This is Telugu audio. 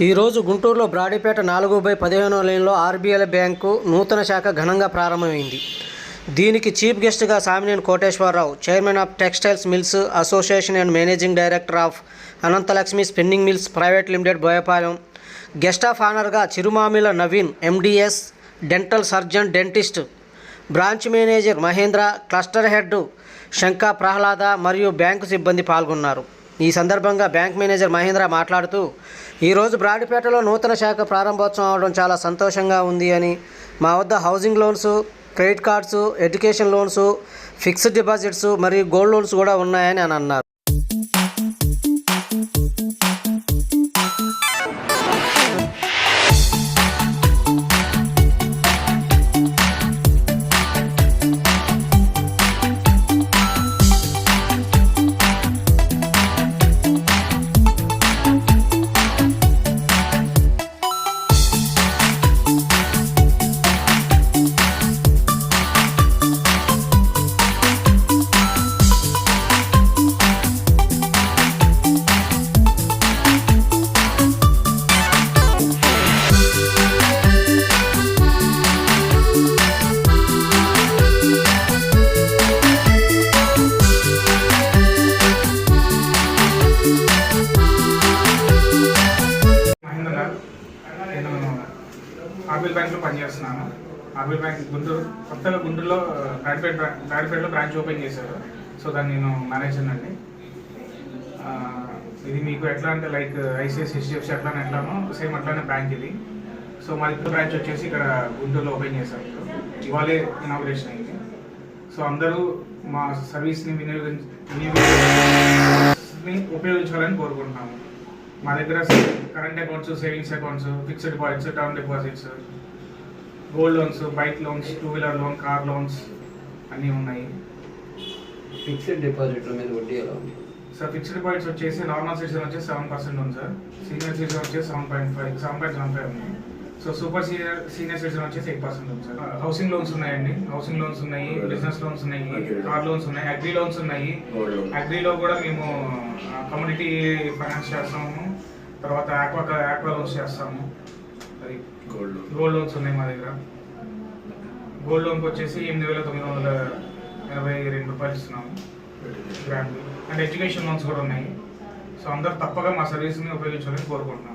ఈరోజు గుంటూరులో బ్రాడీపేట 4/15 లైన్లో ఆర్బీఎల్ బ్యాంకు నూతన శాఖ ఘనంగా ప్రారంభమైంది. దీనికి చీఫ్ గెస్ట్గా Samineni Koteswararao, chairman of textiles mills association and managing director of Ananthalakshmi spinning mills private limited Boyapalem, guest of ఆనర్గా Chirumamilla Naveen MDS, dental surgeon dentist, branch manager Mahendra, cluster head Shanka Prahlada మరియు బ్యాంకు సిబ్బంది పాల్గొన్నారు. ఈ సందర్భంగా బ్యాంక్ మేనేజర్ మహేంద్ర మాట్లాడుతూ, ఈరోజు బ్రాడీపేటలో నూతన శాఖ ప్రారంభోత్సవం అవడం చాలా సంతోషంగా ఉంది అని, మా వద్ద housing loans, credit cards, education loans, fixed deposits మరియు గోల్డ్ లోన్స్ కూడా ఉన్నాయని అన్నారు. ఆర్బీఎల్ బ్యాంక్లో పనిచేస్తున్నాను. ఆర్బీఎల్ బ్యాంక్ కొత్తగా గుంటూరులో బ్రాడీపేటలో బ్రాంచ్ ఓపెన్ చేశారు. సో దాన్ని నేను మేనేజర్ అండి. ఇది మీకు ఎట్లా అంటే లైక్ ఐసిఐసిఐ హెచ్డిఎఫ్సి ఎట్లానో సేమ్ అట్లానే బ్యాంక్ ఇది. సో మా ఇప్పుడు బ్రాంచ్ వచ్చేసి ఇక్కడ గుంటూరులో ఓపెన్ చేశారు. ఇవాళే ఇనాగ్రేషన్ అయింది. సో అందరూ మా సర్వీస్ని ఉపయోగించాలని కోరుకుంటున్నాము. మా దగ్గర current accounts, savings accounts, fixed deposits, term deposits, gold loans, bike loans, two wheeler loan, car loans అన్నీ ఉన్నాయి. ఫిక్స్డ్ డిపాజిట్ల మీద వడ్డీ ఎలా ఉంది సార్? ఫిక్స్డ్ డిపాజిట్స్ వచ్చేసి నార్మల్ సిటిజన్ వచ్చేసి 7% ఉంది సార్. సీనియర్ సిటిజన్ వచ్చేసి 7.75 ఉంది. సో సూపర్ సీనియర్ సిటిజన్ వచ్చేసి 8% ఉంది సార్. హౌసింగ్ లోన్స్ ఉన్నాయండి. హౌసింగ్ లోన్స్ ఉన్నాయి, బిజినెస్ లోన్స్ ఉన్నాయి, కార్ లోన్స్ ఉన్నాయి, అగ్రీ లోన్స్ ఉన్నాయి. అగ్రీలో కూడా మేము కమ్యూనిటీ ఫైనాన్స్ చేస్తాము. తర్వాత ఆక్వా లోన్స్ చేస్తాము. అది గోల్డ్ లోన్స్ ఉన్నాయి మా దగ్గర. గోల్డ్ లోన్కి వచ్చేసి 8,982 రూపాయలు ఇస్తున్నాము గ్రాండ్. అండ్ ఎడ్యుకేషన్ లోన్స్ కూడా ఉన్నాయి. సో అందరూ తప్పగా మా సర్వీస్ని ఉపయోగించాలని కోరుకుంటున్నాం.